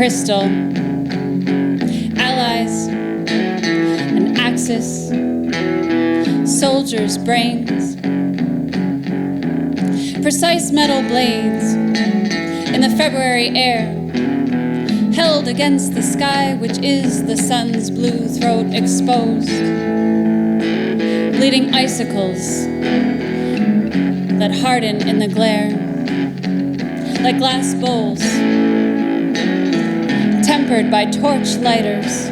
crystal, allies and axis, soldiers' brains, precise metal blades in the February air, held against the sky which is the sun's blue throat exposed, bleeding icicles that harden in the glare, like glass bowls, tempered by torch lighters,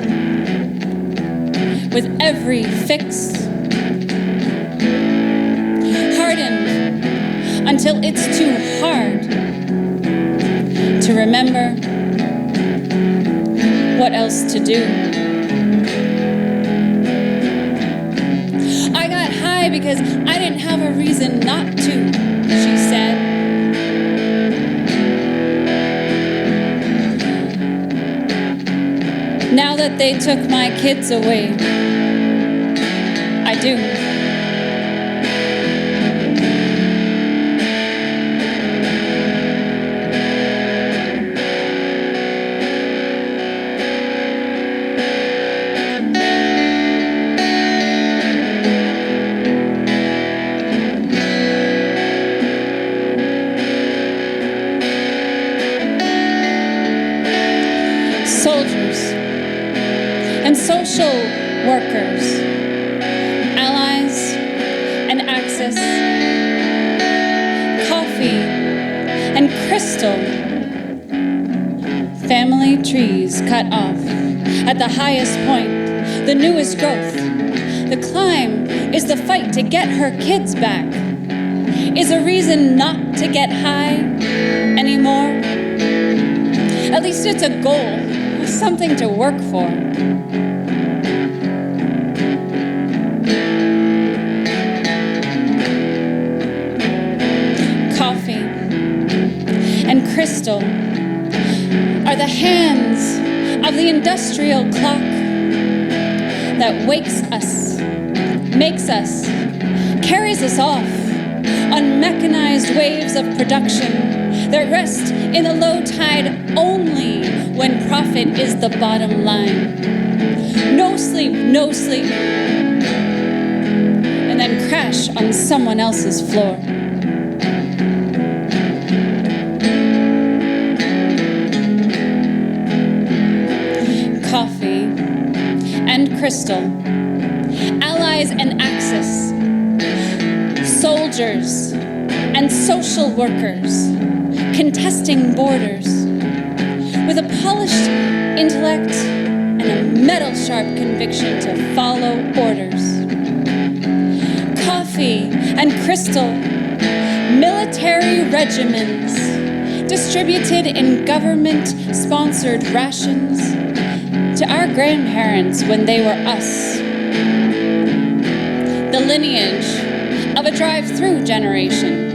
with every fix hardened until it's too hard to remember what else to do. I got high because I didn't have a reason not to, she said. Now that they took my kids away, I do. Soldiers and social workers, allies and axis, coffee and crystal, family trees cut off at the highest point, the newest growth. The climb is the fight to get her kids back, is a reason not to get high anymore. At least it's a goal, something to work for. Coffee and crystal are the hands of the industrial clock that wakes us, makes us, carries us off on mechanized waves of production that rest in the low tide only when profit is the bottom line. No sleep, no sleep, and then crash on someone else's floor. Coffee and crystal, allies and axis, soldiers and social workers, contesting borders, with a polished intellect and a metal-sharp conviction to follow orders. Coffee and crystal, military regiments, distributed in government-sponsored rations to our grandparents when they were us. The lineage of a drive-through generation.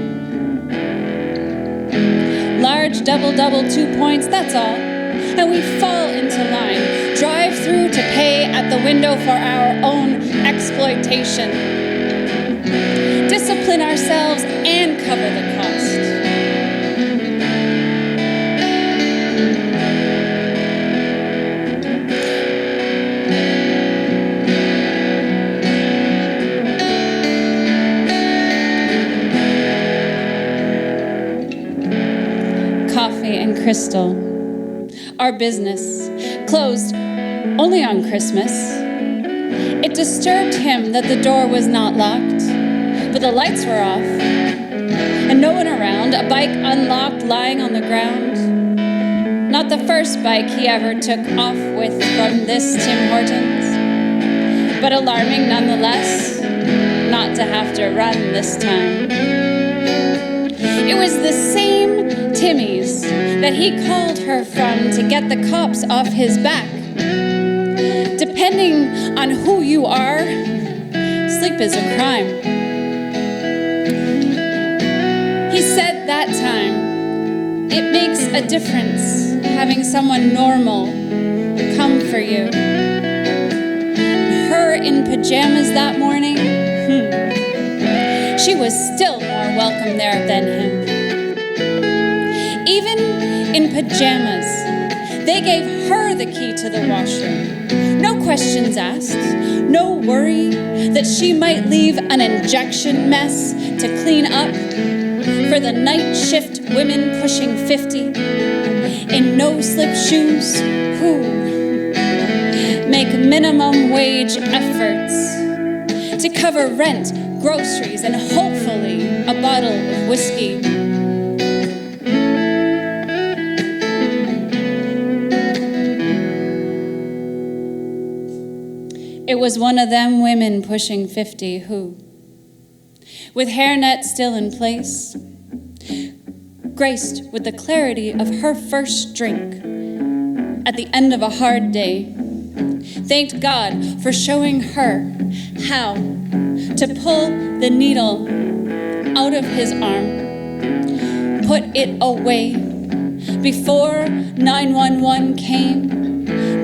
Large double 2 points, that's all. And we fall into line, drive through to pay at the window for our own exploitation. Discipline ourselves and cover the cost. Coffee and crystal. Our business, closed only on Christmas. It disturbed him that the door was not locked, but the lights were off, and no one around, a bike unlocked lying on the ground. Not the first bike he ever took off with from this Tim Hortons, but alarming nonetheless, not to have to run this time. It was the same Timmy's that he called her from to get the cops off his back. Depending on who you are, sleep is a crime. He said that time, it makes a difference having someone normal come for you. Her in pajamas that morning, she was still more welcome there than him. Even in pajamas, They gave her the key to the washroom. No questions asked, no worry that she might leave an injection mess to clean up for the night shift women pushing 50 in no-slip shoes who make minimum wage efforts to cover rent, groceries, and hopefully a bottle of whiskey. It was one of them women pushing 50 who, with hairnet still in place, graced with the clarity of her first drink at the end of a hard day, thanked God for showing her how to pull the needle out of his arm, put it away before 911 came,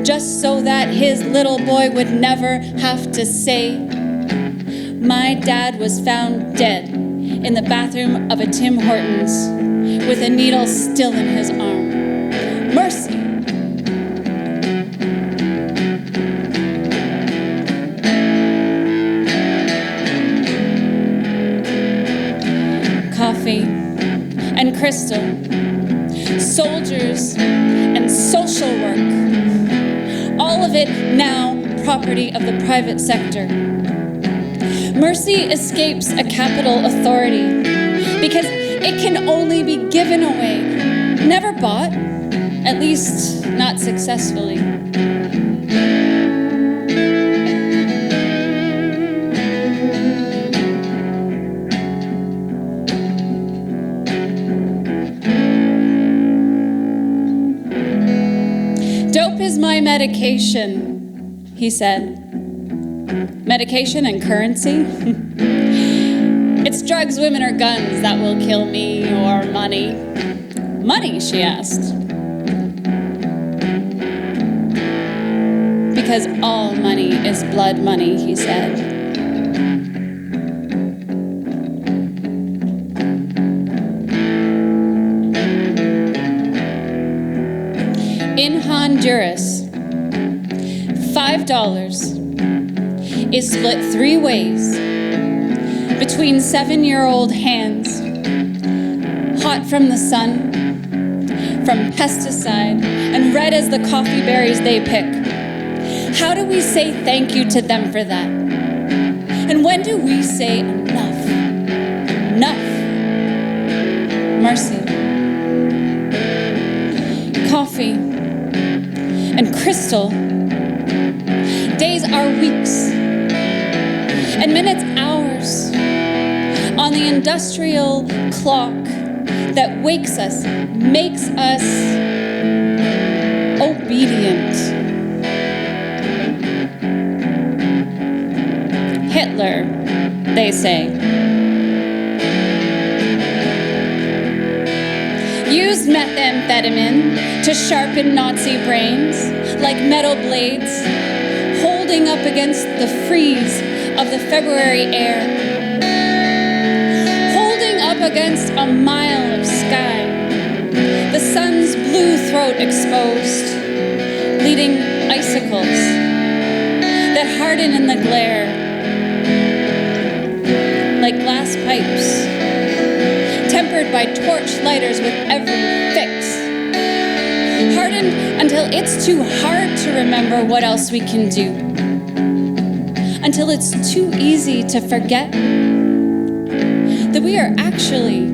just so that his little boy would never have to say, "My dad was found dead in the bathroom of a Tim Hortons with a needle still in his arm." Mercy. Coffee and crystal, soldiers and social work, all of it now property of the private sector. Mercy escapes a capital authority because it can only be given away, never bought, at least not successfully. Dope is my medication, he said. Medication and currency? It's drugs, women, or guns that will kill me, or money. Money, she asked. Because all money is blood money, he said. In Honduras, $5 is split 3 ways between 7-year-old hands, hot from the sun, from pesticide, and red as the coffee berries they pick. How do we say thank you to them for that? And when do we say enough? Enough. Mercy. Coffee and crystal. Days are weeks, and minutes hours on the industrial clock that wakes us, makes us obedient. Hitler, they say, used methamphetamine to sharpen Nazi brains like metal blades, holding up against the freeze of the February air, holding up against a mile of sky, the sun's blue throat exposed, bleeding icicles that harden in the glare like glass pipes, tempered by torch lighters with every fix, hardened until it's too hard to remember what else we can do, until it's too easy to forget that we are actually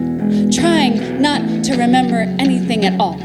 trying not to remember anything at all.